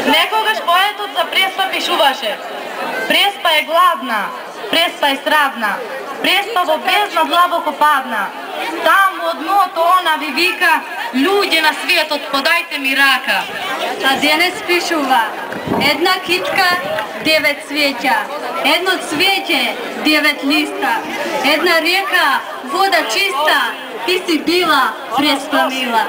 Некогаш поетот за Преспа пишуваше: Преспа е гладна, Преспа е страдна, Преспа во бездна длабоко падна. Там во дното она ви вика: луѓе на светот, подајте ми рака. А денес пишува: една китка, 9 цвеќа, едно цвеќе, 9 листа, една река, вода чиста, ти си била Преспа мила.